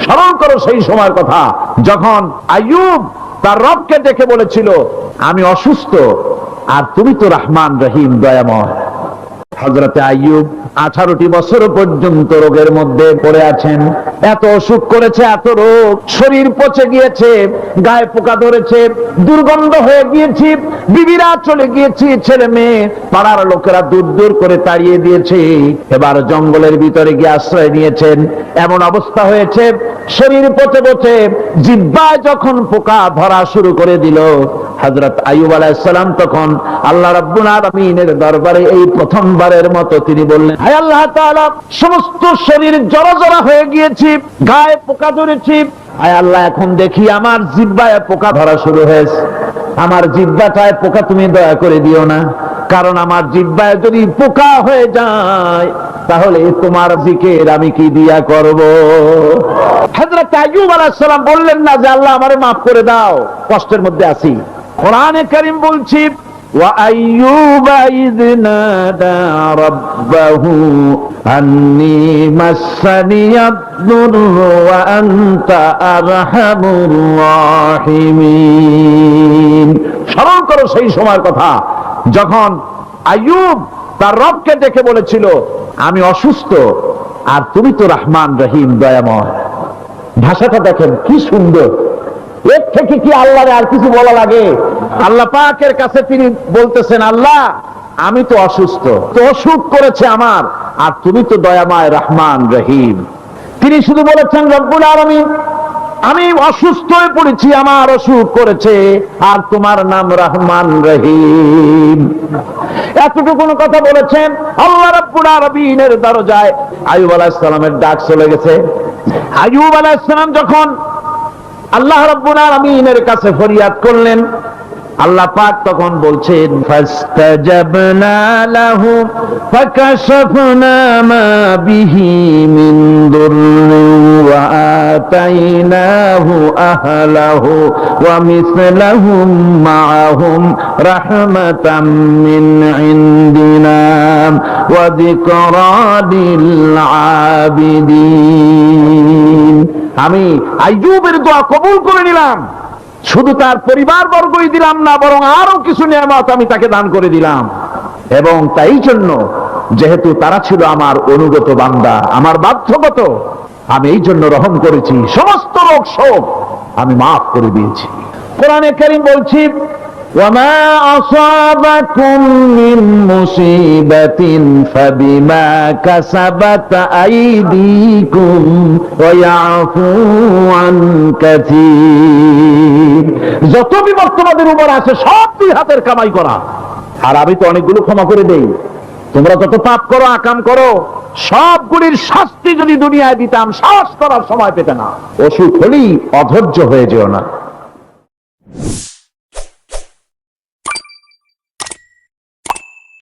স্মরণ করো সেই সময়ের কথা যখন আইয়ুব তার রবকে ডেকে বলেছিল, আমি অসুস্থ আর তুমি তো রহমান রহিম দয়াময়। হযরতে আইয়ুব 18টি বছর পর্যন্ত রোগের মধ্যে পড়ে আছেন। এত অসুখ করেছে, এত রোগ, শরীর পচে গিয়েছে, গায়ে পোকা ধরেছে, দুর্গন্ধ হয়ে গিয়েছে, বিবিরা চলে গিয়েছে, ছেলে মেয়ে পাড়ার লোকেরা দূর দূর করে তাড়িয়ে দিয়েছে। এবার জঙ্গলের ভিতরে গিয়ে আশ্রয় নিয়েছেন। এমন অবস্থা হয়েছে, শরীর পচে পচে জিহ্বায় যখন পোকা ধরা শুরু করে দিল, হযরত আইয়ুব আলাইহিস সালাম তখন আল্লাহ রাব্বুল আলামিনের দরবারে এই প্রথমবারের মতো তিনি বললেন, হে আল্লাহ তাআলা, সমস্ত শরীর জড়জড়া হয়ে গিয়েছে, গায়ে পোকা ধরেছে, হে আল্লাহ, এখন দেখি আমার জিহ্বায় পোকা ধরা শুরু হয়েছে, আমার জিহ্বাটায় পোকা তুমি দয়া করে দিও না, কারণ আমার জিহ্বায় যদি পোকা হয়ে যায় তাহলে তোমার জিকির আমি কি দিয়া করব। হযরত আইয়ুব আলাইহিস সালাম বললেন না যে আল্লাহ আমারে maaf করে দাও, কষ্টের মধ্যে আছি। কোরআনে কারীম বলছি, ওয়া আইয়ুবা ইয নাদা রাব্বাহু আন্নী মাসসানিয়াদ-দুররু ওয়া আনতা আরহামুর রাহিমিন। স্মরণ করো সেই সময়ের কথা যখন আইয়ুব তার রবকে ডেকে বলেছিল, আমি অসুস্থ আর তুমি তো রহমান রহিম দয়াময়। ভাষাটা দেখেন কি সুন্দর, এর থেকে কি আল্লাহরে আর কিছু বলা লাগে? আল্লাহ পাকের কাছে তিনি বলতেছেন, আল্লাহ আমি তো অসুস্থ, তো অসুখ করেছে আমার, আর তুমি তো দয়াময় রহমান রহিম। তিনি শুধু বলেছেন, রব্বুল আলামিন আমি অসুস্থ হয়ে পড়েছি, আমার অসুখ করেছে, আর তোমার নাম রহমান রহিম। এতটুকু কথা বলেছেন, আল্লাহ রাব্বুল আলামিনের দরজায় আইয়ুব আলাইহিস সালামের ডাক চলে গেছে। আইয়ুব আলাইহিস সালাম যখন আল্লাহ রাব্বুল আলামিনের কাছে ফরিয়াদ করলেন, আল্লাহ পাক তখন বলছেন, ফাস্তাজাবনা লাহু ফাকাশাফনা মা বিহি মিন দুররিন ওয়া আতাইনাহু আহলাহু ওয়া মিসলাহুম মাআহুম রাহমাতাম মিন ইনদিনা ওয়া যিকরা লিল আবিদিন। আমি আইয়ুবের দোয়া কবুল করে নিলাম, শুধু তার পরিবার বর্গই দিলাম না, বরং আরো কিছু নিয়ামত আমি তাকে দান করে দিলাম। এবং তাই জন্য যেহেতু তারা ছিল আমার অনুগত বান্দা, আমার বাধ্যগত, আমি এই জন্য রহম করেছি, সমস্ত রোগ শোক আমি মাফ করে দিয়েছি। কোরআনে কারীম বলছি, ওয়ামা আসাবাকুম মিন মুসিবাতিন ফাবিমা কাসাবাত আইদিকুম ওয়া ইয়াফু আন কাসীর। যত বিপদ তোমাদের উপর আছে সব দুই হাতের কামাই করা, আর আমি তো অনেকগুলো ক্ষমা করে দেই। তোমরা যত পাপ করো, আকাম করো, সবগুলির শাস্তি যদি দুনিয়ায় দিতাম শ্বাস করার সময় পেতে না। অসুখ হলেই অধৈর্য হয়ে যেও না।